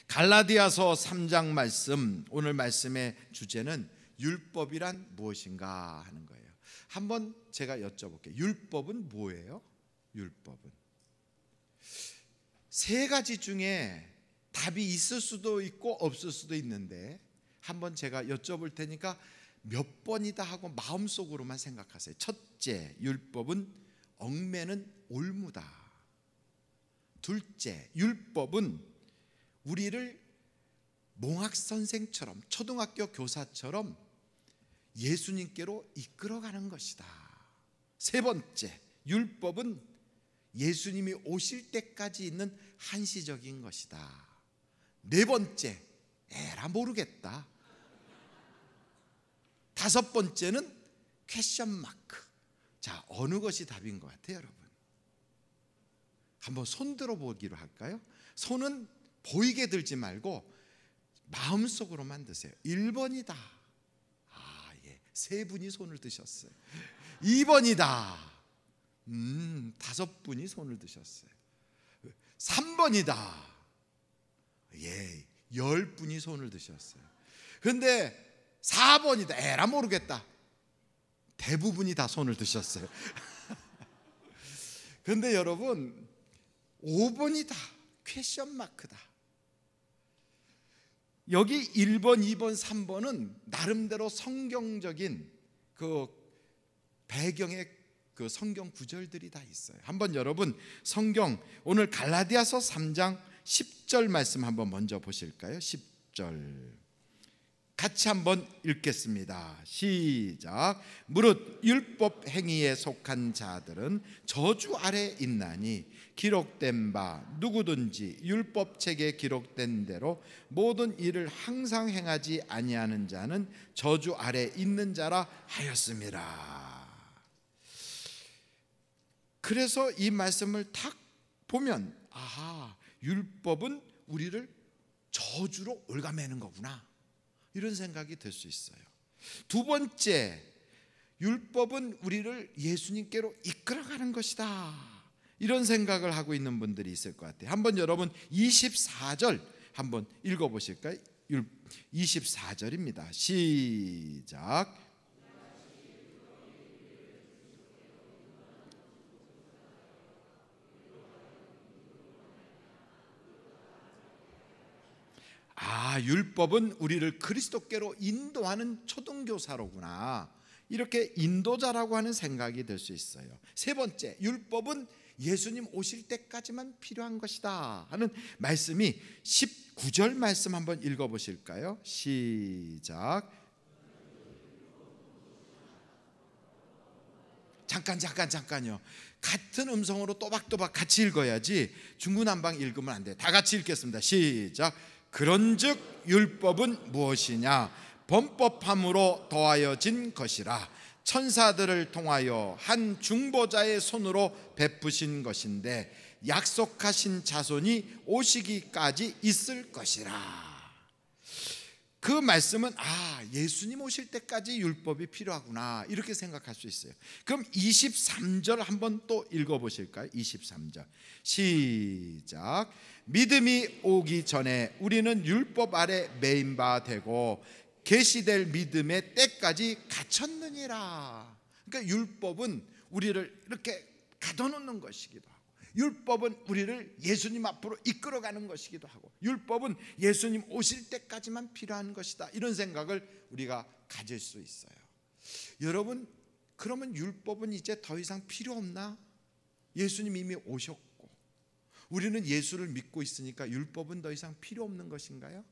갈라디아서 3장 말씀, 오늘 말씀의 주제는 율법이란 무엇인가 하는 거예요. 한번 제가 여쭤볼게요. 율법은 뭐예요? 율법은 세 가지 중에 답이 있을 수도 있고 없을 수도 있는데, 한번 제가 여쭤볼 테니까 몇 번이다 하고 마음속으로만 생각하세요. 첫째, 율법은 얽매는 올무다. 둘째, 율법은 우리를 몽학선생처럼, 초등학교 교사처럼 예수님께로 이끌어가는 것이다. 세 번째, 율법은 예수님이 오실 때까지 있는 한시적인 것이다. 네 번째, 에라 모르겠다. 다섯 번째는 퀘션 마크. 자, 어느 것이 답인 것 같아요, 여러분? 한번 손 들어보기로 할까요? 손은 보이게 들지 말고 마음속으로만 드세요. 1번이다. 예, 세 분이 손을 드셨어요. 2번이다. 5분이 손을 드셨어요. 3번이다. 예, 10분이 손을 드셨어요. 그런데 4번이다. 에라 모르겠다. 대부분이 다 손을 드셨어요. 그런데 여러분, 5번이다. 퀘션 마크다. 여기 1번, 2번, 3번은 나름대로 성경적인 그 배경의 그 성경 구절들이 다 있어요. 한번 여러분 성경, 오늘 갈라디아서 3장 10절 말씀 한번 먼저 보실까요? 10절 같이 한번 읽겠습니다. 시작. 무릇 율법 행위에 속한 자들은 저주 아래 있나니 기록된 바 누구든지 율법책에 기록된 대로 모든 일을 항상 행하지 아니하는 자는 저주 아래 있는 자라 하였습니다. 그래서 이 말씀을 탁 보면, 아하, 율법은 우리를 저주로 올가매는 거구나, 이런 생각이 들 수 있어요. 두 번째, 율법은 우리를 예수님께로 이끌어가는 것이다, 이런 생각을 하고 있는 분들이 있을 것 같아요. 한번 여러분 24절 한번 읽어보실까요? 24절입니다. 시작. 율법은 우리를 그리스도께로 인도하는 초등교사로구나, 이렇게 인도자라고 하는 생각이 들 수 있어요. 세 번째, 율법은 예수님 오실 때까지만 필요한 것이다 하는 말씀이 19절 말씀 한번 읽어보실까요? 시작. 잠깐요. 같은 음성으로 또박또박 같이 읽어야지 중구난방 읽으면 안 돼. 다 같이 읽겠습니다. 시작. 그런즉 율법은 무엇이냐? 범법함으로 더하여진 것이라 천사들을 통하여 한 중보자의 손으로 베푸신 것인데 약속하신 자손이 오시기까지 있을 것이라. 그 말씀은 예수님 오실 때까지 율법이 필요하구나, 이렇게 생각할 수 있어요. 그럼 23절 한번 또 읽어보실까요? 23절 시작. 믿음이 오기 전에 우리는 율법 아래 매인 바 되고 계시될 믿음의 때까지 갇혔느니라. 그러니까 율법은 우리를 이렇게 가둬놓는 것이기도 하고, 율법은 우리를 예수님 앞으로 이끌어가는 것이기도 하고, 율법은 예수님 오실 때까지만 필요한 것이다, 이런 생각을 우리가 가질 수 있어요. 여러분, 그러면 율법은 이제 더 이상 필요 없나? 예수님 이미 오셨고 우리는 예수를 믿고 있으니까 율법은 더 이상 필요 없는 것인가요?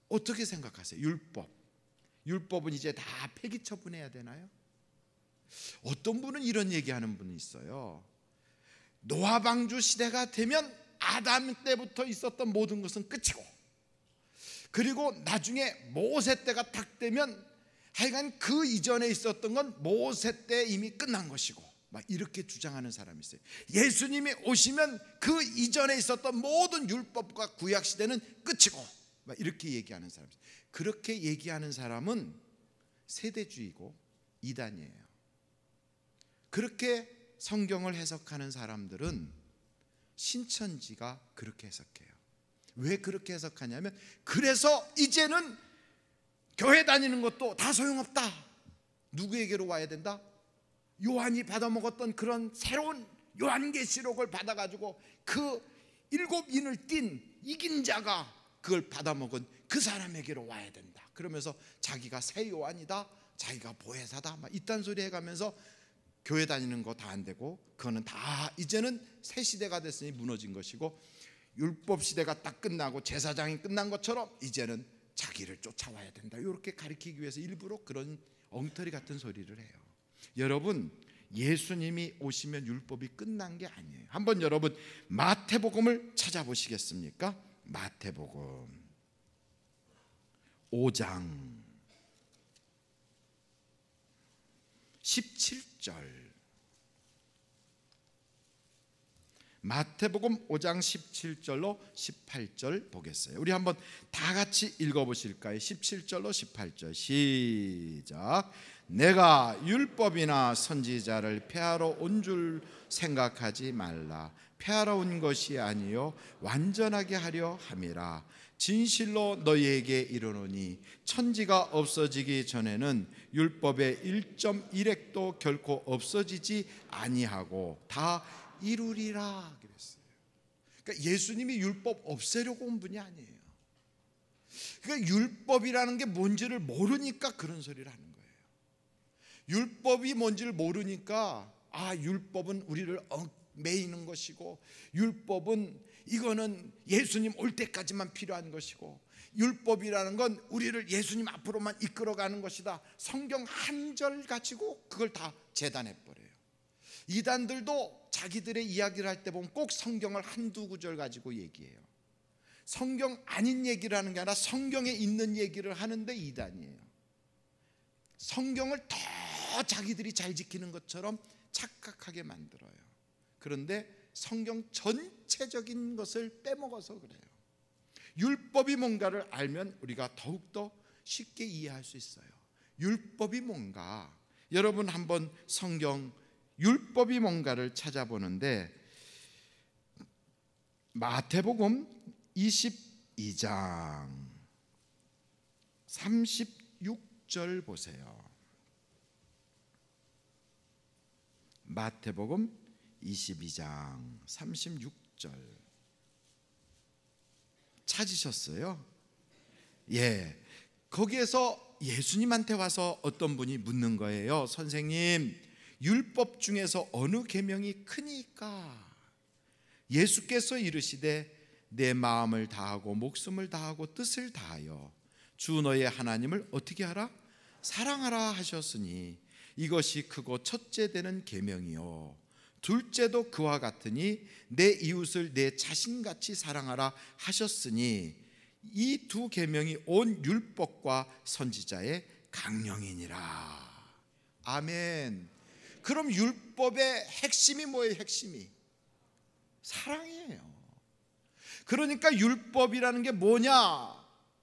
어떻게 생각하세요? 율법은 이제 다 폐기 처분해야 되나요? 어떤 분은 이런 얘기하는 분이 있어요. 노아 방주 시대가 되면 아담 때부터 있었던 모든 것은 끝이고, 그리고 나중에 모세 때가 딱 되면 하여간 그 이전에 있었던 건 모세 때 이미 끝난 것이고, 막 이렇게 주장하는 사람이 있어요. 예수님이 오시면 그 이전에 있었던 모든 율법과 구약 시대는 끝이고, 막 이렇게 얘기하는 사람이 있어요. 그렇게 얘기하는 사람은 세대주의고 이단이에요. 그렇게 성경을 해석하는 사람들은 신천지가 그렇게 해석해요. 왜 그렇게 해석하냐면, 그래서 이제는 교회 다니는 것도 다 소용없다. 누구에게로 와야 된다? 요한이 받아먹었던 그런 새로운 요한계시록을 받아가지고 그 7인을 띈 이긴 자가 그걸 받아먹은 그 사람에게로 와야 된다. 그러면서 자기가 새 요한이다, 자기가 보혜사다, 막 이딴 소리 해가면서 교회 다니는 거 다 안 되고, 그거는 다 이제는 새 시대가 됐으니 무너진 것이고, 율법 시대가 딱 끝나고 제사장이 끝난 것처럼 이제는 자기를 쫓아와야 된다. 이렇게 가르치기 위해서 일부러 그런 엉터리 같은 소리를 해요. 여러분, 예수님이 오시면 율법이 끝난 게 아니에요. 한번 여러분 마태복음을 찾아보시겠습니까? 마태복음 5장 17절. 마태복음 5장 17절로 18절 보겠어요. 우리 한번 다 같이 읽어보실까요? 17절로 18절 시작. 내가 율법이나 선지자를 폐하러 온 줄 생각하지 말라. 폐하러 온 것이 아니요 완전하게 하려 함이라. 진실로 너희에게 이르노니 천지가 없어지기 전에는 율법의 1.1획도 결코 없어지지 아니하고 다 이루리라 그랬어요. 그러니까 예수님이 율법 없애려고 온 분이 아니에요. 그러니까 율법이라는 게 뭔지를 모르니까 그런 소리를 하는 거예요. 율법이 뭔지를 모르니까 율법은 우리를 매이는 것이고, 율법은 이거는 예수님 올 때까지만 필요한 것이고, 율법이라는 건 우리를 예수님 앞으로만 이끌어가는 것이다. 성경 한 절 가지고 그걸 다 재단해버려요. 이단들도 자기들의 이야기를 할 때 보면 꼭 성경을 한두 구절 가지고 얘기해요. 성경 아닌 얘기를 하는 게 아니라 성경에 있는 얘기를 하는데 이단이에요. 성경을 더 자기들이 잘 지키는 것처럼 착각하게 만들어요. 그런데 성경 전체적인 것을 빼먹어서 그래요. 율법이 뭔가를 알면 우리가 더욱더 쉽게 이해할 수 있어요. 율법이 뭔가, 여러분 한번 성경 율법이 뭔가를 찾아보는데, 마태복음 22장 36절 보세요. 마태복음 22장 36절 찾으셨어요? 예. 거기에서 예수님한테 와서 어떤 분이 묻는 거예요. 선생님, 율법 중에서 어느 계명이 크니까? 예수께서 이르시되 내 마음을 다하고 목숨을 다하고 뜻을 다하여 주 너의 하나님을 어떻게 하라? 사랑하라 하셨으니 이것이 크고 첫째 되는 계명이요 둘째도 그와 같으니 내 이웃을 내 자신같이 사랑하라 하셨으니 이 두 계명이 온 율법과 선지자의 강령이니라. 아멘. 그럼 율법의 핵심이 뭐예요? 핵심이 사랑이에요. 그러니까 율법이라는 게 뭐냐?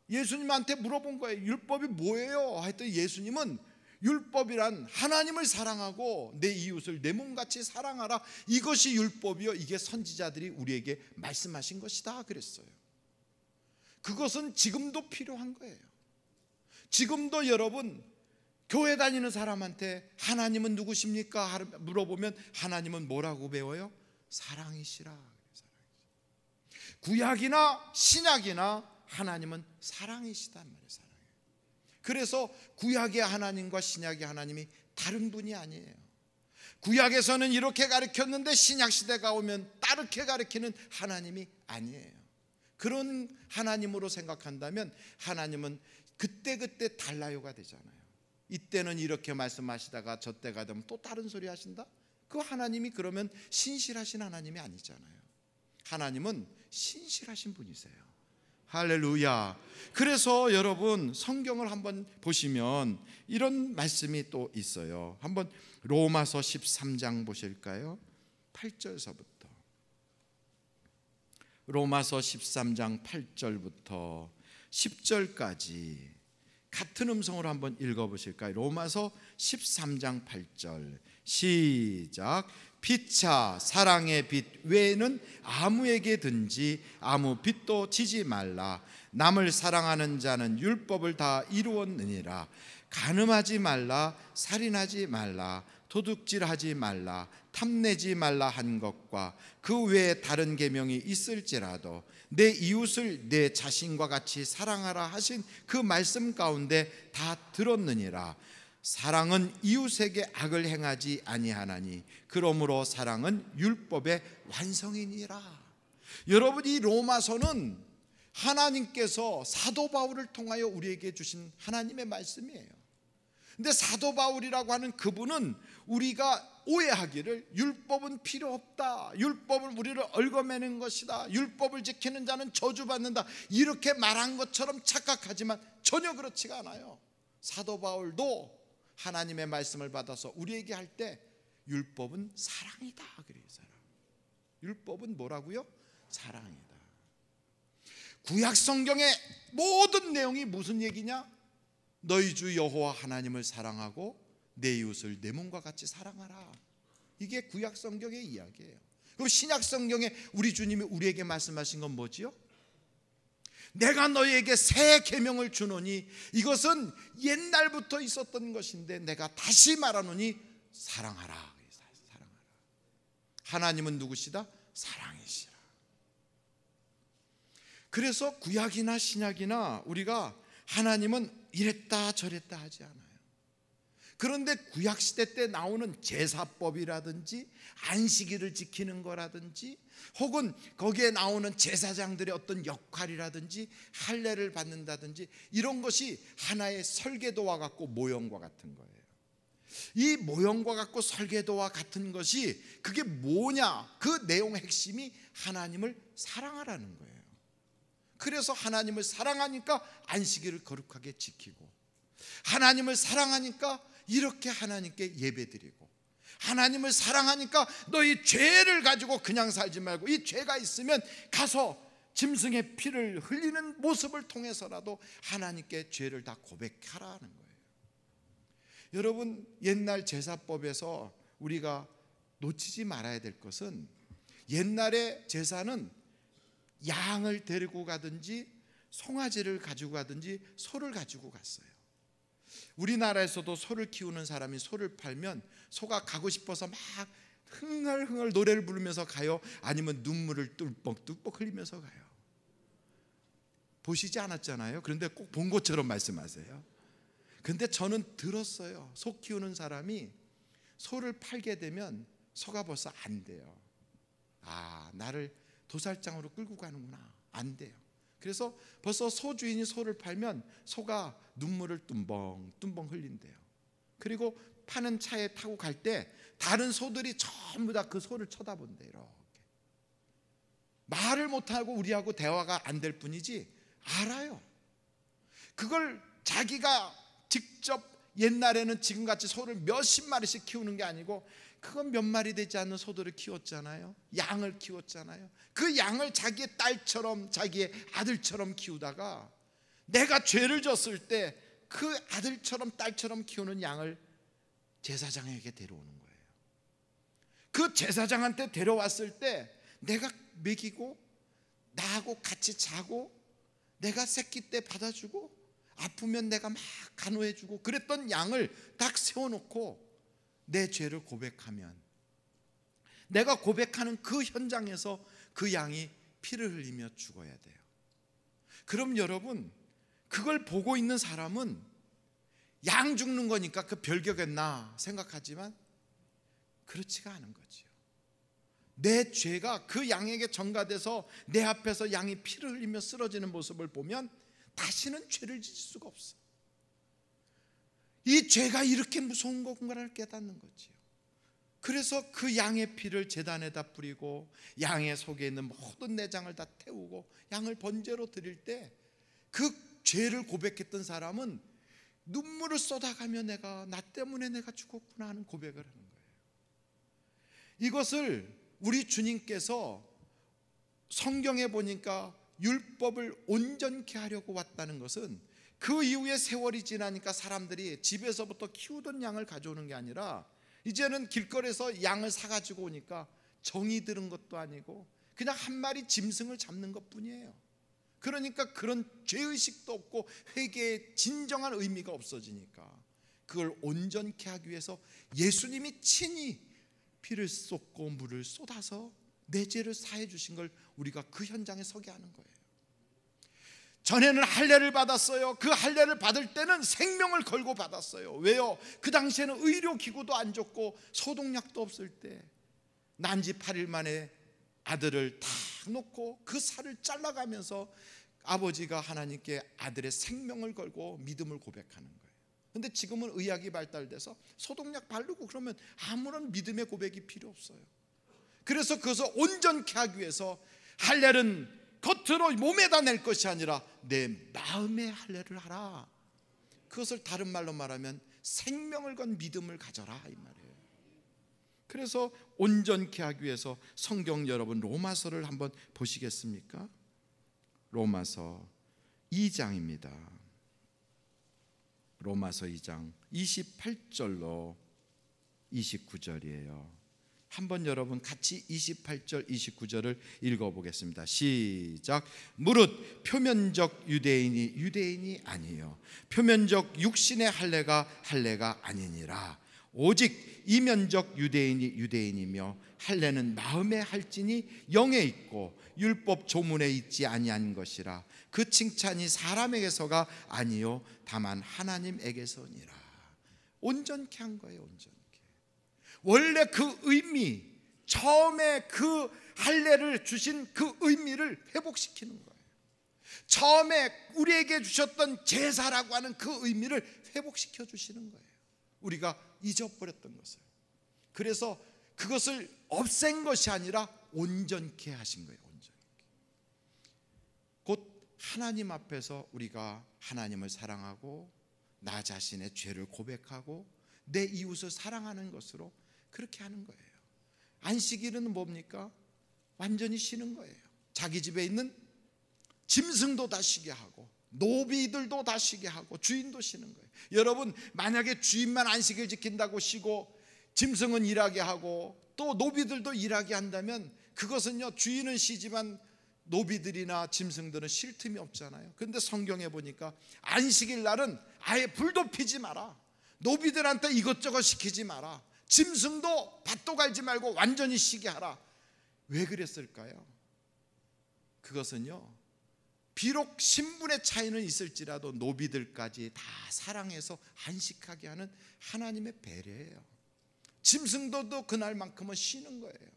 예수님한테 물어본 거예요. 율법이 뭐예요? 하여튼 예수님은 율법이란 하나님을 사랑하고 내 이웃을 내 몸같이 사랑하라, 이것이 율법이요, 이게 선지자들이 우리에게 말씀하신 것이다 그랬어요. 그것은 지금도 필요한 거예요. 지금도 여러분 교회 다니는 사람한테 하나님은 누구십니까? 물어보면 하나님은 뭐라고 배워요? 사랑이시라. 구약이나 신약이나 하나님은 사랑이시단 말이에요. 사랑이에요. 그래서 구약의 하나님과 신약의 하나님이 다른 분이 아니에요. 구약에서는 이렇게 가르쳤는데 신약 시대가 오면 다르게 가르치는 하나님이 아니에요. 그런 하나님으로 생각한다면 하나님은 그때그때 달라요가 되잖아요. 이때는 이렇게 말씀하시다가 저때가 되면 또 다른 소리 하신다? 그 하나님이 그러면 신실하신 하나님이 아니잖아요. 하나님은 신실하신 분이세요. 할렐루야. 그래서 여러분 성경을 한번 보시면 이런 말씀이 또 있어요. 한번 로마서 13장 보실까요? 8절서부터. 로마서 13장 8절부터 10절까지 같은 음성으로 한번 읽어보실까요? 로마서 13장 8절 시작. 피차 사랑의 빛 외에는 아무에게든지 아무 빚도 지지 말라. 남을 사랑하는 자는 율법을 다 이루었느니라. 간음하지 말라, 살인하지 말라, 도둑질하지 말라, 탐내지 말라 한 것과 그 외에 다른 계명이 있을지라도 내 이웃을 내 자신과 같이 사랑하라 하신 그 말씀 가운데 다 들었느니라. 사랑은 이웃에게 악을 행하지 아니하나니 그러므로 사랑은 율법의 완성이니라. 여러분, 이 로마서는 하나님께서 사도 바울을 통하여 우리에게 주신 하나님의 말씀이에요. 근데 사도 바울이라고 하는 그분은 우리가 오해하기를 율법은 필요 없다, 율법은 우리를 얽어매는 것이다, 율법을 지키는 자는 저주받는다, 이렇게 말한 것처럼 착각하지만 전혀 그렇지가 않아요. 사도 바울도 하나님의 말씀을 받아서 우리에게 할 때 율법은 사랑이다 그래요. 사랑. 율법은 뭐라고요? 사랑이다. 구약 성경의 모든 내용이 무슨 얘기냐? 너희 주 여호와 하나님을 사랑하고 내 이웃을 내 몸과 같이 사랑하라. 이게 구약 성경의 이야기예요. 그럼 신약 성경에 우리 주님이 우리에게 말씀하신 건 뭐지요? 내가 너희에게 새 계명을 주노니 이것은 옛날부터 있었던 것인데 내가 다시 말하노니 사랑하라. 사랑하라. 하나님은 누구시다? 사랑이시라. 그래서 구약이나 신약이나 우리가 하나님은 이랬다 저랬다 하지 않아요. 그런데 구약시대 때 나오는 제사법이라든지 안식일을 지키는 거라든지 혹은 거기에 나오는 제사장들의 어떤 역할이라든지 할례를 받는다든지 이런 것이 하나의 설계도와 같고 모형과 같은 거예요. 이 모형과 같고 설계도와 같은 것이 그게 뭐냐? 그 내용의 핵심이 하나님을 사랑하라는 거예요. 그래서 하나님을 사랑하니까 안식일을 거룩하게 지키고, 하나님을 사랑하니까 이렇게 하나님께 예배드리고, 하나님을 사랑하니까 너희 죄를 가지고 그냥 살지 말고 이 죄가 있으면 가서 짐승의 피를 흘리는 모습을 통해서라도 하나님께 죄를 다 고백하라는 거예요. 여러분, 옛날 제사법에서 우리가 놓치지 말아야 될 것은, 옛날의 제사는 양을 데리고 가든지 송아지를 가지고 가든지 소를 가지고 갔어요. 우리나라에서도 소를 키우는 사람이 소를 팔면 소가 가고 싶어서 막 흥얼흥얼 노래를 부르면서 가요? 아니면 눈물을 뚝뻑뚝뻑 흘리면서 가요? 보시지 않았잖아요. 그런데 꼭 본 것처럼 말씀하세요. 근데 저는 들었어요. 소 키우는 사람이 소를 팔게 되면 소가 벌써 안 돼요. 아, 나를 도살장으로 끌고 가는구나. 안 돼요. 그래서 벌써 소 주인이 소를 팔면 소가 눈물을 tum벙tum벙 흘린대요. 그리고 파는 차에 타고 갈 때 다른 소들이 전부 다 그 소를 쳐다본대요. 이렇게 말을 못하고 우리하고 대화가 안 될 뿐이지 알아요. 그걸 자기가 직접, 옛날에는 지금같이 소를 몇십 마리씩 키우는 게 아니고 그건 몇 마리 되지 않는 소들을 키웠잖아요. 양을 키웠잖아요. 그 양을 자기의 딸처럼 자기의 아들처럼 키우다가 내가 죄를 졌을 때 그 아들처럼 딸처럼 키우는 양을 제사장에게 데려오는 거예요. 그 제사장한테 데려왔을 때 내가 먹이고 나하고 같이 자고 내가 새끼 때 받아주고 아프면 내가 막 간호해주고 그랬던 양을 딱 세워놓고 내 죄를 고백하면, 내가 고백하는 그 현장에서 그 양이 피를 흘리며 죽어야 돼요. 그럼 여러분, 그걸 보고 있는 사람은 양 죽는 거니까 그 별거겠나 생각하지만 그렇지가 않은 거지요. 내 죄가 그 양에게 전가돼서 내 앞에서 양이 피를 흘리며 쓰러지는 모습을 보면 다시는 죄를 짓을 수가 없어. 이 죄가 이렇게 무서운 거구나를 깨닫는 거지요. 그래서 그 양의 피를 제단에다 뿌리고 양의 속에 있는 모든 내장을 다 태우고 양을 번제로 드릴 때 그 죄를 고백했던 사람은 눈물을 쏟아가며 나 때문에 내가 죽었구나 하는 고백을 하는 거예요. 이것을 우리 주님께서 성경에 보니까 율법을 온전케 하려고 왔다는 것은 그 이후에 세월이 지나니까 사람들이 집에서부터 키우던 양을 가져오는 게 아니라 이제는 길거리에서 양을 사가지고 오니까 정이 들은 것도 아니고 그냥 한 마리 짐승을 잡는 것뿐이에요. 그러니까 그런 죄의식도 없고 회개의 진정한 의미가 없어지니까 그걸 온전케 하기 위해서 예수님이 친히 피를 쏟고 물을 쏟아서 내 죄를 사해 주신 걸 우리가 그 현장에 서게 하는 거예요. 전에는 할례를 받았어요. 그 할례를 받을 때는 생명을 걸고 받았어요. 왜요? 그 당시에는 의료기구도 안 좋고 소독약도 없을 때 난지 8일 만에 아들을 탁 놓고 그 살을 잘라가면서 아버지가 하나님께 아들의 생명을 걸고 믿음을 고백하는 거예요. 근데 지금은 의학이 발달돼서 소독약 바르고 그러면 아무런 믿음의 고백이 필요 없어요. 그래서 그것을 온전케 하기 위해서 할례는 겉으로 몸에다 낼 것이 아니라 내 마음의 할례를 하라. 그것을 다른 말로 말하면 생명을 건 믿음을 가져라 이 말이에요. 그래서 온전케 하기 위해서 성경 여러분 로마서를 한번 보시겠습니까? 로마서 2장입니다. 로마서 2장 28절로 29절이에요. 한번 여러분 같이 28절 29절을 읽어보겠습니다. 시작. 무릇 표면적 유대인이 유대인이 아니요 표면적 육신의 할례가 아니니라. 오직 이면적 유대인이 유대인이며 할례는 마음에 할지니 영에 있고 율법 조문에 있지 아니한 것이라. 그 칭찬이 사람에게서가 아니요 다만 하나님에게서니라. 온전케 한 거예요. 온전케. 원래 그 의미, 처음에 그 할례를 주신 그 의미를 회복시키는 거예요. 처음에 우리에게 주셨던 제사라고 하는 그 의미를 회복시켜 주시는 거예요. 우리가 잊어버렸던 것을. 그래서 그것을 없앤 것이 아니라 온전케 하신 거예요. 온전케. 곧 하나님 앞에서 우리가 하나님을 사랑하고 나 자신의 죄를 고백하고 내 이웃을 사랑하는 것으로 그렇게 하는 거예요. 안식일은 뭡니까? 완전히 쉬는 거예요. 자기 집에 있는 짐승도 다 쉬게 하고 노비들도 다 쉬게 하고 주인도 쉬는 거예요. 여러분 만약에 주인만 안식일 지킨다고 쉬고 짐승은 일하게 하고 또 노비들도 일하게 한다면 그것은요 주인은 쉬지만 노비들이나 짐승들은 쉴 틈이 없잖아요. 그런데 성경에 보니까 안식일 날은 아예 불도 피지 마라, 노비들한테 이것저것 시키지 마라, 짐승도 밭도 갈지 말고 완전히 쉬게 하라. 왜 그랬을까요? 그것은요 비록 신분의 차이는 있을지라도 노비들까지 다 사랑해서 안식하게 하는 하나님의 배려예요. 짐승도 그날만큼은 쉬는 거예요.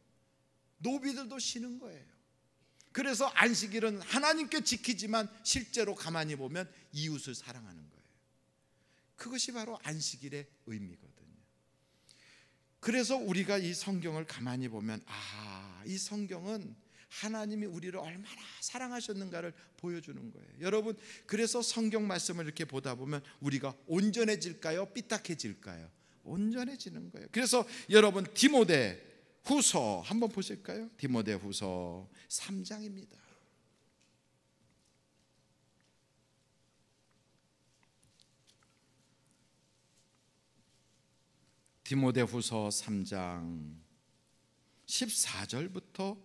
노비들도 쉬는 거예요. 그래서 안식일은 하나님께 지키지만 실제로 가만히 보면 이웃을 사랑하는 거예요. 그것이 바로 안식일의 의미거든요. 그래서 우리가 이 성경을 가만히 보면 이 성경은 하나님이 우리를 얼마나 사랑하셨는가를 보여주는 거예요. 여러분 그래서 성경 말씀을 이렇게 보다 보면 우리가 온전해질까요? 삐딱해질까요? 온전해지는 거예요. 그래서 여러분 디모데 후서 한번 보실까요? 디모데 후서 3장입니다. 디모데 후서 3장 14절부터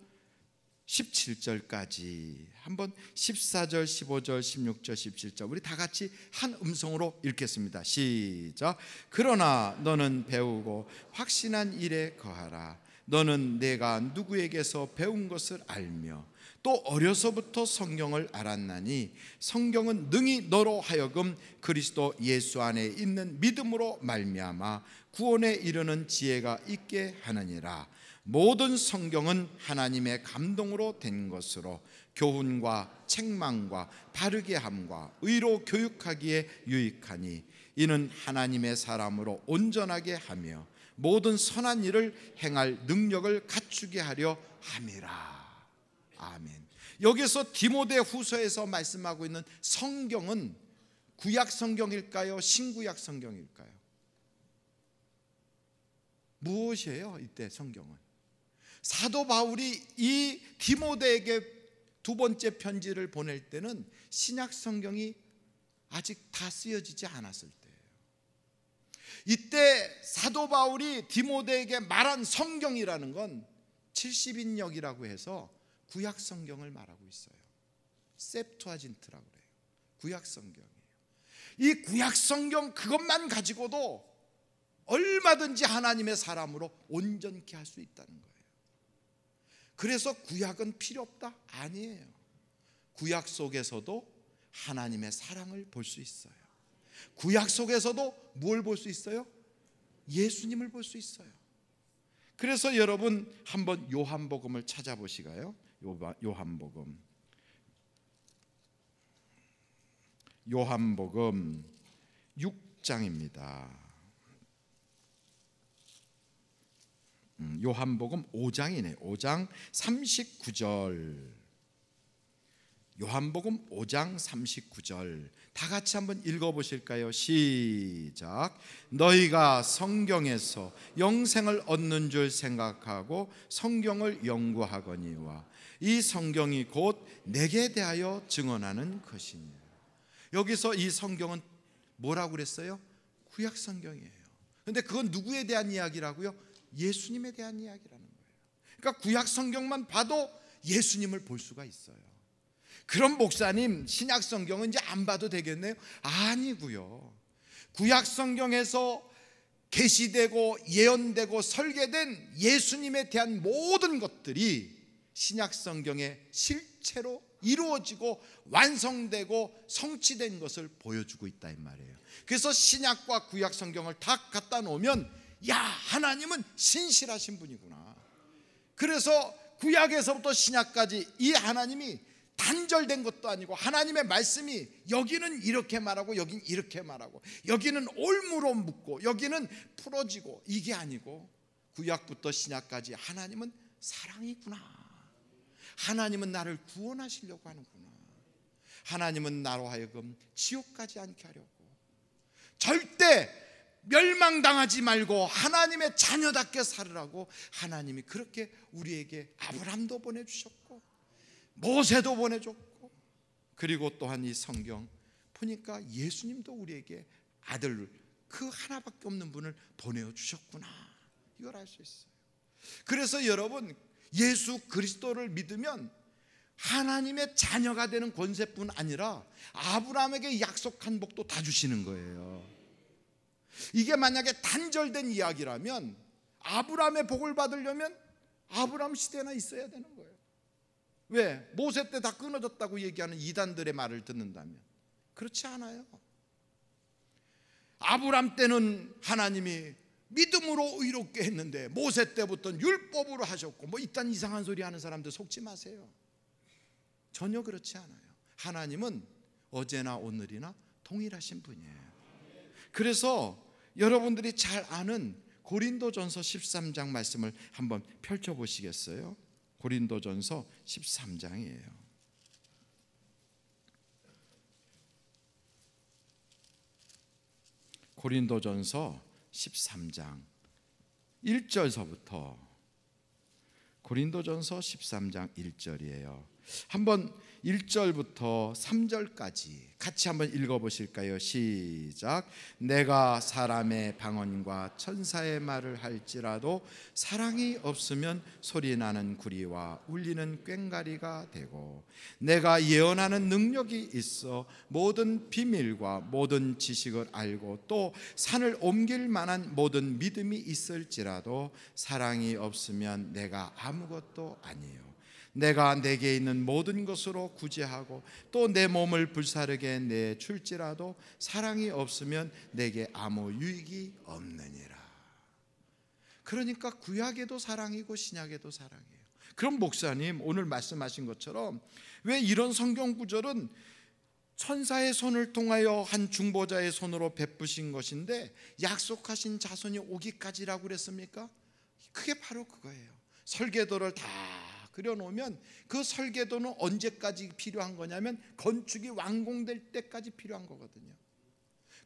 17절까지 한번 14절, 15절, 16절, 17절 우리 다 같이 한 음성으로 읽겠습니다. 시작. 그러나 너는 배우고 확신한 일에 거하라. 너는 내가 누구에게서 배운 것을 알며 또 어려서부터 성경을 알았나니 성경은 능히 너로 하여금 그리스도 예수 안에 있는 믿음으로 말미암아 구원에 이르는 지혜가 있게 하느니라. 모든 성경은 하나님의 감동으로 된 것으로 교훈과 책망과 바르게 함과 의로 교육하기에 유익하니 이는 하나님의 사람으로 온전하게 하며 모든 선한 일을 행할 능력을 갖추게 하려 함이라. 아멘. 여기서 디모데 후서에서 말씀하고 있는 성경은 구약 성경일까요? 신구약 성경일까요? 무엇이에요? 이때 성경은 사도 바울이 이 디모데에게 두 번째 편지를 보낼 때는 신약 성경이 아직 다 쓰여지지 않았을 때예요. 이때 사도 바울이 디모데에게 말한 성경이라는 건 70인역이라고 해서 구약 성경을 말하고 있어요. 셉투아진트라고 그래요. 구약 성경이에요. 이 구약 성경 그것만 가지고도 얼마든지 하나님의 사람으로 온전케 할 수 있다는 거예요. 그래서 구약은 필요 없다? 아니에요. 구약 속에서도 하나님의 사랑을 볼 수 있어요. 구약 속에서도 뭘 볼 수 있어요? 예수님을 볼 수 있어요. 그래서 여러분 한번 요한복음을 찾아보시가요. 요한복음 6장입니다. 요한복음 5장이네. 5장 39절. 요한복음 5장 39절 다 같이 한번 읽어보실까요? 시작. 너희가 성경에서 영생을 얻는 줄 생각하고 성경을 연구하거니와 이 성경이 곧 내게 대하여 증언하는 것이니. 여기서 이 성경은 뭐라고 그랬어요? 구약 성경이에요. 그런데 그건 누구에 대한 이야기라고요? 예수님에 대한 이야기라는 거예요. 그러니까 구약 성경만 봐도 예수님을 볼 수가 있어요. 그럼 목사님, 신약 성경은 이제 안 봐도 되겠네요? 아니고요. 구약 성경에서 계시되고 예언되고 설계된 예수님에 대한 모든 것들이 신약 성경에 실체로 이루어지고 완성되고 성취된 것을 보여주고 있다 이 말이에요. 그래서 신약과 구약 성경을 다 갖다 놓으면 야, 하나님은 신실하신 분이구나. 그래서 구약에서부터 신약까지 이 하나님이 단절된 것도 아니고 하나님의 말씀이 여기는 이렇게 말하고 여기는 이렇게 말하고 여기는 올무로 묶고 여기는 풀어지고 이게 아니고 구약부터 신약까지 하나님은 사랑이구나. 하나님은 나를 구원하시려고 하는구나. 하나님은 나로 하여금 지옥 가지 않게 하려고 절대 멸망당하지 말고 하나님의 자녀답게 살으라고 하나님이 그렇게 우리에게 아브람도 보내주셨고 모세도 보내줬고 그리고 또한 이 성경 보니까 예수님도 우리에게 아들 그 하나밖에 없는 분을 보내주셨구나. 이걸 알 수 있어요. 그래서 여러분 예수 그리스도를 믿으면 하나님의 자녀가 되는 권세뿐 아니라 아브라함에게 약속한 복도 다 주시는 거예요. 이게 만약에 단절된 이야기라면 아브라함의 복을 받으려면 아브라함 시대나 있어야 되는 거예요. 왜? 모세 때 다 끊어졌다고 얘기하는 이단들의 말을 듣는다면 그렇지 않아요. 아브라함 때는 하나님이 믿음으로 의롭게 했는데 모세 때부터는 율법으로 하셨고 뭐 이딴 이상한 소리 하는 사람들 속지 마세요. 전혀 그렇지 않아요. 하나님은 어제나 오늘이나 동일하신 분이에요. 그래서 여러분들이 잘 아는 고린도전서 13장 말씀을 한번 펼쳐보시겠어요? 고린도전서 13장이에요. 고린도전서 13장 1절서부터 고린도전서 13장 1절이에요. 한번 1절부터 3절까지 같이 한번 읽어보실까요? 시작. 내가 사람의 방언과 천사의 말을 할지라도 사랑이 없으면 소리나는 구리와 울리는 꽹과리가 되고 내가 예언하는 능력이 있어 모든 비밀과 모든 지식을 알고 또 산을 옮길 만한 모든 믿음이 있을지라도 사랑이 없으면 내가 아무것도 아니에요. 내가 내게 있는 모든 것으로 구제하고 또 내 몸을 불사르게 내줄지라도 사랑이 없으면 내게 아무 유익이 없느니라. 그러니까 구약에도 사랑이고 신약에도 사랑이에요. 그럼 목사님 오늘 말씀하신 것처럼 왜 이런 성경 구절은 천사의 손을 통하여 한 중보자의 손으로 베푸신 것인데 약속하신 자손이 오기까지라고 그랬습니까? 그게 바로 그거예요. 설계도를 다 그려놓으면 그 설계도는 언제까지 필요한 거냐면 건축이 완공될 때까지 필요한 거거든요.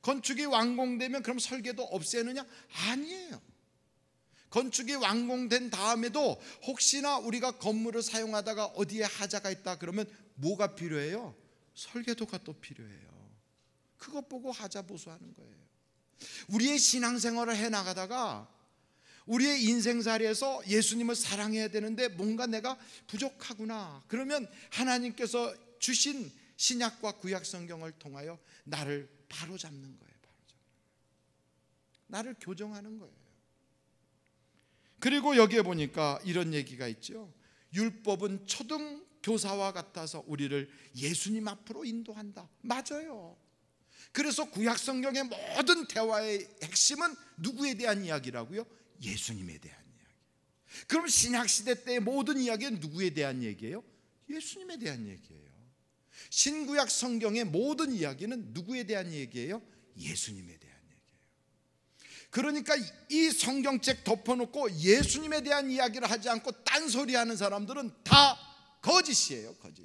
건축이 완공되면 그럼 설계도 없애느냐? 아니에요. 건축이 완공된 다음에도 혹시나 우리가 건물을 사용하다가 어디에 하자가 있다 그러면 뭐가 필요해요? 설계도가 또 필요해요. 그것 보고 하자보수하는 거예요. 우리의 신앙생활을 해나가다가 우리의 인생살이에서 예수님을 사랑해야 되는데 뭔가 내가 부족하구나, 그러면 하나님께서 주신 신약과 구약 성경을 통하여 나를 바로잡는 거예요. 나를 교정하는 거예요. 그리고 여기에 보니까 이런 얘기가 있죠. 율법은 초등 교사와 같아서 우리를 예수님 앞으로 인도한다. 맞아요. 그래서 구약 성경의 모든 대화의 핵심은 누구에 대한 이야기라고요? 예수님에 대한 이야기. 그럼 신약 시대 때의 모든 이야기는 누구에 대한 얘기예요? 예수님에 대한 얘기예요. 신구약 성경의 모든 이야기는 누구에 대한 얘기예요? 예수님에 대한 얘기예요. 그러니까 이 성경책 덮어놓고 예수님에 대한 이야기를 하지 않고 딴소리하는 사람들은 다 거짓이에요. 거짓.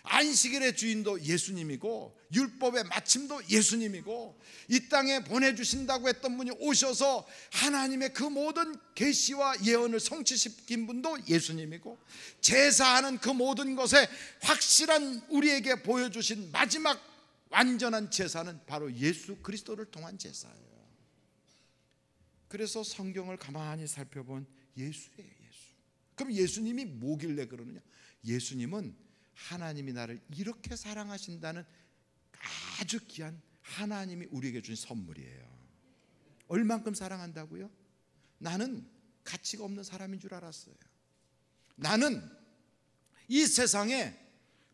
안식일의 주인도 예수님이고 율법의 마침도 예수님이고 이 땅에 보내주신다고 했던 분이 오셔서 하나님의 그 모든 계시와 예언을 성취시킨 분도 예수님이고 제사하는 그 모든 것에 확실한 우리에게 보여주신 마지막 완전한 제사는 바로 예수 그리스도를 통한 제사예요. 그래서 성경을 가만히 살펴본 예수예요. 예수. 그럼 예수님이 뭐길래 그러느냐? 예수님은 하나님이 나를 이렇게 사랑하신다는 아주 귀한 하나님이 우리에게 준 선물이에요. 얼만큼 사랑한다고요? 나는 가치가 없는 사람인 줄 알았어요. 나는 이 세상에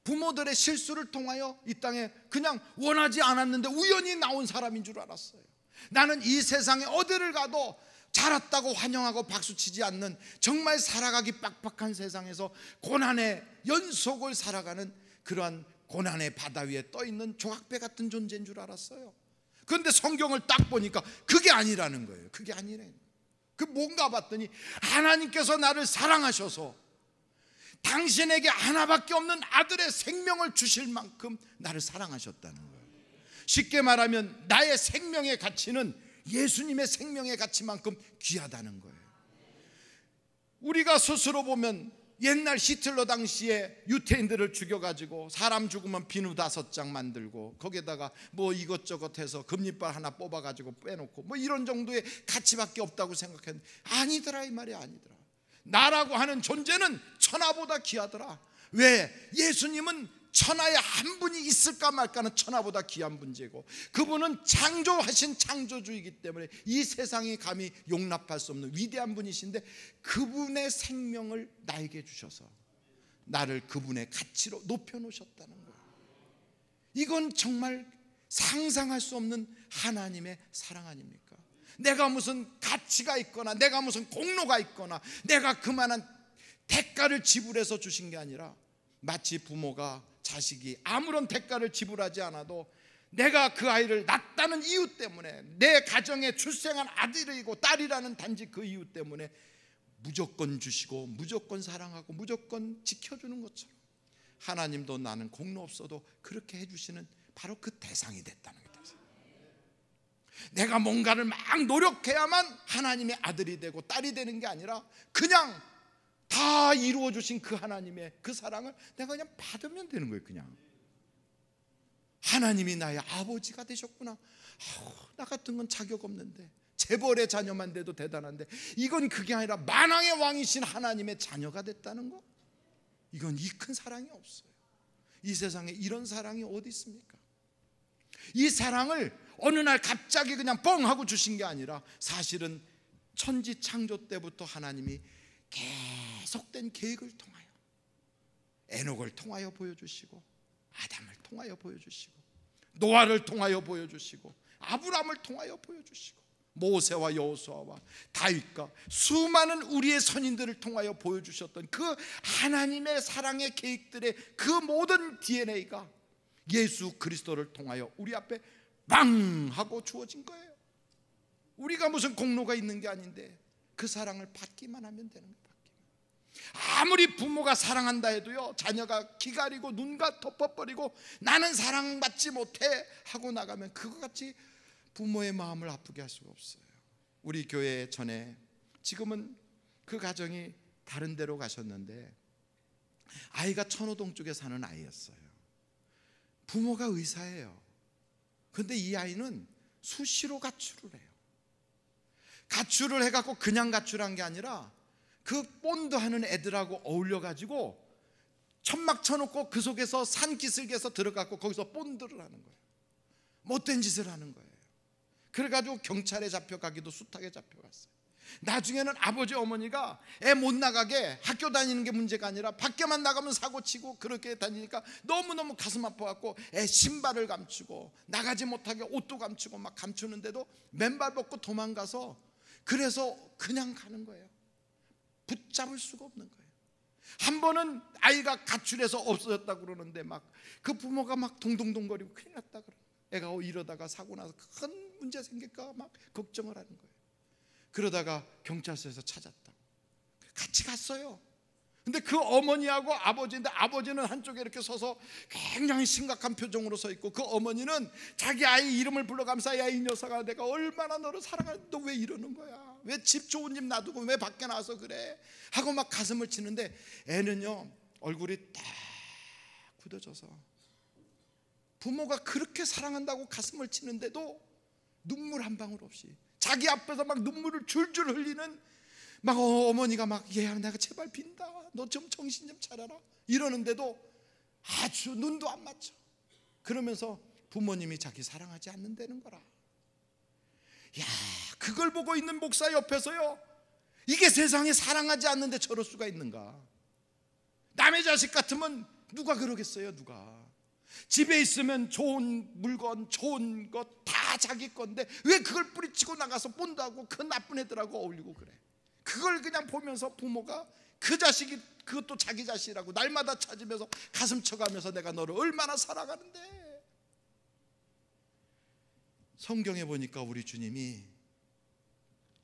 부모들의 실수를 통하여 이 땅에 그냥 원하지 않았는데 우연히 나온 사람인 줄 알았어요. 나는 이 세상에 어디를 가도 자랐다고 환영하고 박수치지 않는 정말 살아가기 빡빡한 세상에서 고난의 연속을 살아가는 그러한 고난의 바다 위에 떠있는 조각배 같은 존재인 줄 알았어요. 그런데 성경을 딱 보니까 그게 아니라는 거예요. 그게 아니래. 그 뭔가 봤더니 하나님께서 나를 사랑하셔서 당신에게 하나밖에 없는 아들의 생명을 주실 만큼 나를 사랑하셨다는 거예요. 쉽게 말하면 나의 생명의 가치는 예수님의 생명의 가치만큼 귀하다는 거예요. 우리가 스스로 보면 옛날 히틀러 당시에 유태인들을 죽여가지고 사람 죽으면 비누 5장 만들고 거기에다가 뭐 이것저것 해서 금리빨 하나 뽑아가지고 빼놓고 뭐 이런 정도의 가치밖에 없다고 생각했는데 아니더라, 이 말이 아니더라. 나라고 하는 존재는 천하보다 귀하더라. 왜? 예수님은 천하에 한 분이 있을까 말까는 천하보다 귀한 분이고 그분은 창조하신 창조주이기 때문에 이 세상이 감히 용납할 수 없는 위대한 분이신데 그분의 생명을 나에게 주셔서 나를 그분의 가치로 높여놓으셨다는 거예요. 이건 정말 상상할 수 없는 하나님의 사랑 아닙니까? 내가 무슨 가치가 있거나 내가 무슨 공로가 있거나 내가 그만한 대가를 지불해서 주신 게 아니라 마치 부모가 자식이 아무런 대가를 지불하지 않아도 내가 그 아이를 낳았다는 이유 때문에 내 가정에 출생한 아들이고 딸이라는 단지 그 이유 때문에 무조건 주시고 무조건 사랑하고 무조건 지켜주는 것처럼 하나님도 나는 공로 없어도 그렇게 해주시는 바로 그 대상이 됐다는 거다. 내가 뭔가를 막 노력해야만 하나님의 아들이 되고 딸이 되는 게 아니라 그냥 다 이루어 주신 그 하나님의 그 사랑을 내가 그냥 받으면 되는 거예요. 그냥 하나님이 나의 아버지가 되셨구나. 나 같은 건 자격 없는데 재벌의 자녀만 돼도 대단한데 이건 그게 아니라 만왕의 왕이신 하나님의 자녀가 됐다는 거, 이건 이 큰 사랑이 없어요. 이 세상에 이런 사랑이 어디 있습니까? 이 사랑을 어느 날 갑자기 그냥 뻥 하고 주신 게 아니라 사실은 천지 창조 때부터 하나님이 계속된 계획을 통하여 에녹을 통하여 보여주시고 아담을 통하여 보여주시고 노아를 통하여 보여주시고 아브라함을 통하여 보여주시고 모세와 여호수아와 다윗과 수많은 우리의 선인들을 통하여 보여주셨던 그 하나님의 사랑의 계획들의 그 모든 DNA가 예수 그리스도를 통하여 우리 앞에 빵 하고 주어진 거예요. 우리가 무슨 공로가 있는 게 아닌데 그 사랑을 받기만 하면 되는 거예요. 아무리 부모가 사랑한다 해도요, 자녀가 기가리고 눈가 덮어버리고 나는 사랑받지 못해 하고 나가면 그거같이 부모의 마음을 아프게 할 수가 없어요. 우리 교회 전에 지금은 그 가정이 다른 데로 가셨는데 아이가 천호동 쪽에 사는 아이였어요. 부모가 의사예요. 근데 이 아이는 수시로 가출을 해요. 가출을 해갖고 그냥 가출한 게 아니라 그 본드하는 애들하고 어울려가지고 천막 쳐놓고 그 속에서 산기슭에서 들어가고 거기서 본드를 하는 거예요. 못된 짓을 하는 거예요. 그래가지고 경찰에 잡혀가기도 숱하게 잡혀갔어요. 나중에는 아버지 어머니가 애 못 나가게, 학교 다니는 게 문제가 아니라 밖에만 나가면 사고치고 그렇게 다니니까 너무너무 가슴 아파갖고 애 신발을 감추고 나가지 못하게 옷도 감추고 막 감추는데도 맨발 벗고 도망가서, 그래서 그냥 가는 거예요. 붙잡을 수가 없는 거예요. 한 번은 아이가 가출해서 없어졌다고 그러는데 막 그 부모가 막 동동동거리고 큰일 났다 그래요. 애가 이러다가 사고 나서 큰 문제 생길까 막 걱정을 하는 거예요. 그러다가 경찰서에서 찾았다. 같이 갔어요. 근데 그 어머니하고 아버지인데, 아버지는 한쪽에 이렇게 서서 굉장히 심각한 표정으로 서 있고, 그 어머니는 자기 아이 이름을 불러가면서 야 이 녀석아, 내가 얼마나 너를 사랑하는데 너 왜 이러는 거야? 왜 집 좋은 집 놔두고 왜 밖에 나와서 그래? 하고 막 가슴을 치는데, 애는요 얼굴이 딱 굳어져서 부모가 그렇게 사랑한다고 가슴을 치는데도 눈물 한 방울 없이 자기 앞에서 막 눈물을 줄줄 흘리는 막 어머니가 막 얘야 내가 제발 빈다, 너 좀 정신 좀 차려라 이러는데도 아주 눈도 안 맞죠. 그러면서 부모님이 자기 사랑하지 않는다는 거라. 야, 그걸 보고 있는 목사 옆에서요, 이게 세상에 사랑하지 않는데 저럴 수가 있는가? 남의 자식 같으면 누가 그러겠어요? 누가? 집에 있으면 좋은 물건, 좋은 것 다 자기 건데 왜 그걸 뿌리치고 나가서 본다고 그 나쁜 애들하고 어울리고 그래? 그걸 그냥 보면서 부모가 그 자식이, 그것도 자기 자식이라고 날마다 찾으면서 가슴 쳐가면서 내가 너를 얼마나 사랑하는데. 성경에 보니까 우리 주님이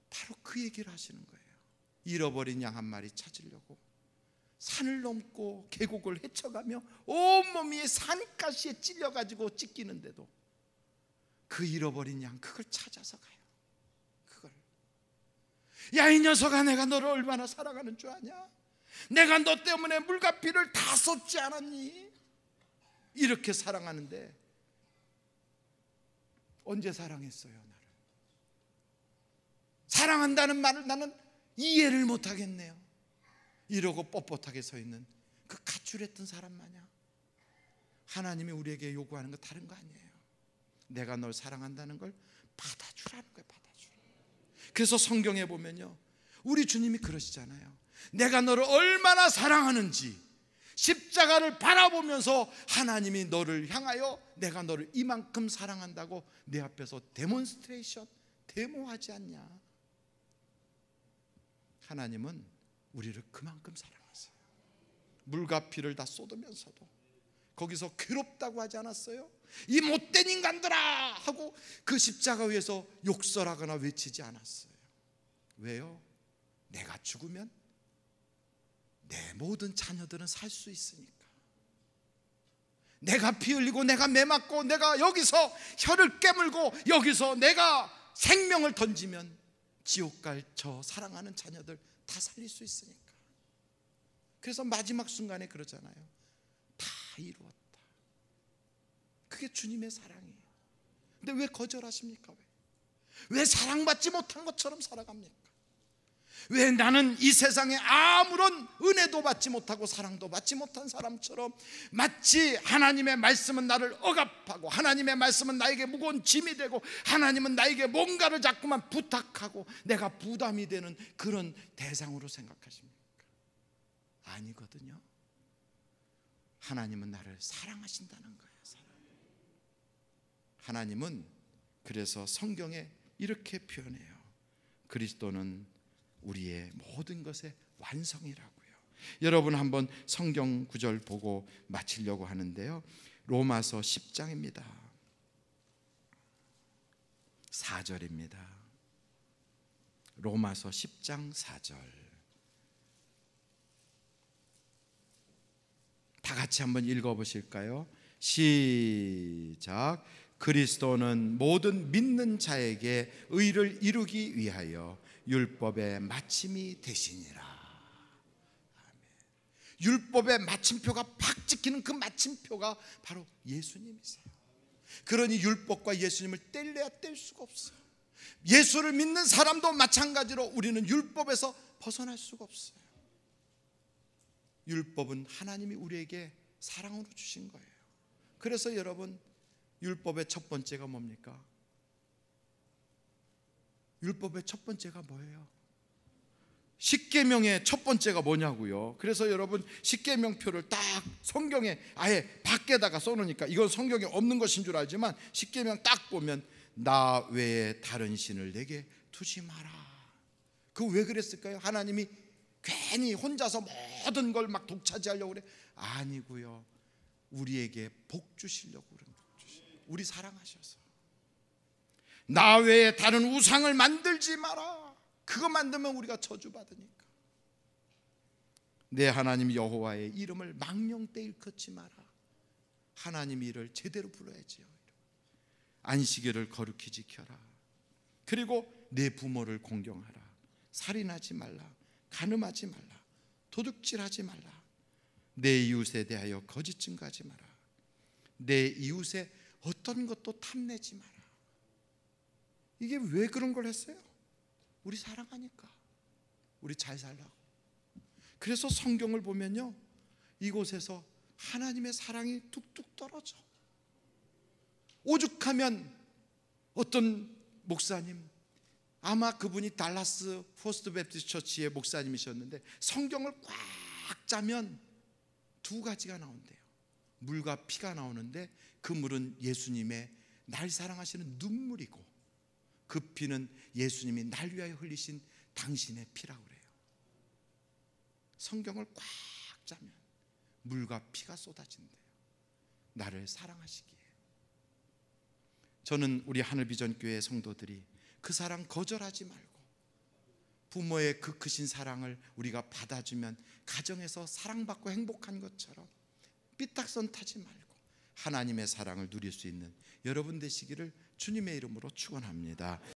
바로 그 얘기를 하시는 거예요. 잃어버린 양 한 마리 찾으려고 산을 넘고 계곡을 헤쳐가며 온몸이 산가시에 찔려가지고 찢기는데도 그 잃어버린 양, 그걸 찾아서 가요. 그걸. 야 이 녀석아, 내가 너를 얼마나 사랑하는 줄 아냐? 내가 너 때문에 물과 피를 다 쏟지 않았니? 이렇게 사랑하는데 언제 사랑했어요? 나를. 사랑한다는 말을 나는 이해를 못하겠네요. 이러고 뻣뻣하게 서 있는 그 가출했던 사람 마냥 하나님이 우리에게 요구하는 거 다른 거 아니에요. 내가 널 사랑한다는 걸 받아주라는 거예요. 받아주라. 그래서 성경에 보면요, 우리 주님이 그러시잖아요. 내가 너를 얼마나 사랑하는지 십자가를 바라보면서 하나님이 너를 향하여 내가 너를 이만큼 사랑한다고 내 앞에서 데몬스트레이션, 데모하지 않냐? 하나님은 우리를 그만큼 사랑하세요. 물과 피를 다 쏟으면서도 거기서 괴롭다고 하지 않았어요? 이 못된 인간들아 하고 그 십자가 위에서 욕설하거나 외치지 않았어요. 왜요? 내가 죽으면 내 모든 자녀들은 살 수 있으니까. 내가 피 흘리고 내가 매 맞고 내가 여기서 혀를 깨물고 여기서 내가 생명을 던지면 지옥 갈 저 사랑하는 자녀들 다 살릴 수 있으니까. 그래서 마지막 순간에 그러잖아요. 다 이루었다. 그게 주님의 사랑이에요. 근데 왜 거절하십니까? 왜 사랑받지 못한 것처럼 살아갑니까? 왜 나는 이 세상에 아무런 은혜도 받지 못하고 사랑도 받지 못한 사람처럼 마치 하나님의 말씀은 나를 억압하고 하나님의 말씀은 나에게 무거운 짐이 되고 하나님은 나에게 뭔가를 자꾸만 부탁하고 내가 부담이 되는 그런 대상으로 생각하십니까? 아니거든요. 하나님은 나를 사랑하신다는 거예요. 하나님은 그래서 성경에 이렇게 표현해요. 그리스도는 우리의 모든 것의 완성이라고요. 여러분 한번 성경 구절 보고 마치려고 하는데요. 로마서 10장입니다. 4절입니다. 로마서 10장 4절. 다 같이 한번 읽어보실까요? 시작. 그리스도는 모든 믿는 자에게 의를 이루기 위하여 율법의 마침이 되시니라. 아멘. 율법의 마침표가 팍 찍히는 그 마침표가 바로 예수님이세요. 그러니 율법과 예수님을 뗄래야 뗄 수가 없어요. 예수를 믿는 사람도 마찬가지로 우리는 율법에서 벗어날 수가 없어요. 율법은 하나님이 우리에게 사랑으로 주신 거예요. 그래서 여러분, 율법의 첫 번째가 뭡니까? 율법의 첫 번째가 뭐예요? 십계명의 첫 번째가 뭐냐고요. 그래서 여러분, 십계명표를 딱 성경에 아예 밖에다가 써놓으니까 이건 성경에 없는 것인 줄 알지만 십계명 딱 보면 나 외에 다른 신을 내게 두지 마라. 그거 왜 그랬을까요? 하나님이 괜히 혼자서 모든 걸 막 독차지하려고 그래? 아니고요, 우리에게 복 주시려고 그래요. 우리 사랑하셔서. 나 외에 다른 우상을 만들지 마라. 그거 만들면 우리가 저주받으니까. 내 하나님 여호와의 이름을 망령되 일컫지 마라. 하나님 이를 제대로 불러야지요. 안식일을 거룩히 지켜라. 그리고 내 부모를 공경하라. 살인하지 말라. 간음하지 말라. 도둑질하지 말라. 내 이웃에 대하여 거짓 증거하지 마라. 내 이웃의 어떤 것도 탐내지 마라. 이게 왜 그런 걸 했어요? 우리 사랑하니까. 우리 잘 살라고. 그래서 성경을 보면요, 이곳에서 하나님의 사랑이 뚝뚝 떨어져. 오죽하면 어떤 목사님, 아마 그분이 달라스 포스트 베프티스트 처치의 목사님이셨는데, 성경을 꽉 짜면 두 가지가 나온대요. 물과 피가 나오는데 그 물은 예수님의 날 사랑하시는 눈물이고, 그 피는 예수님이 날 위하여 흘리신 당신의 피라고 그래요. 성경을 꽉 짜면 물과 피가 쏟아진대요. 나를 사랑하시기에. 저는 우리 하늘비전교회 성도들이 그 사랑 거절하지 말고, 부모의 그 크신 사랑을 우리가 받아주면 가정에서 사랑받고 행복한 것처럼 삐딱선 타지 말고 하나님의 사랑을 누릴 수 있는 여러분 되시기를 주님의 이름으로 축원합니다.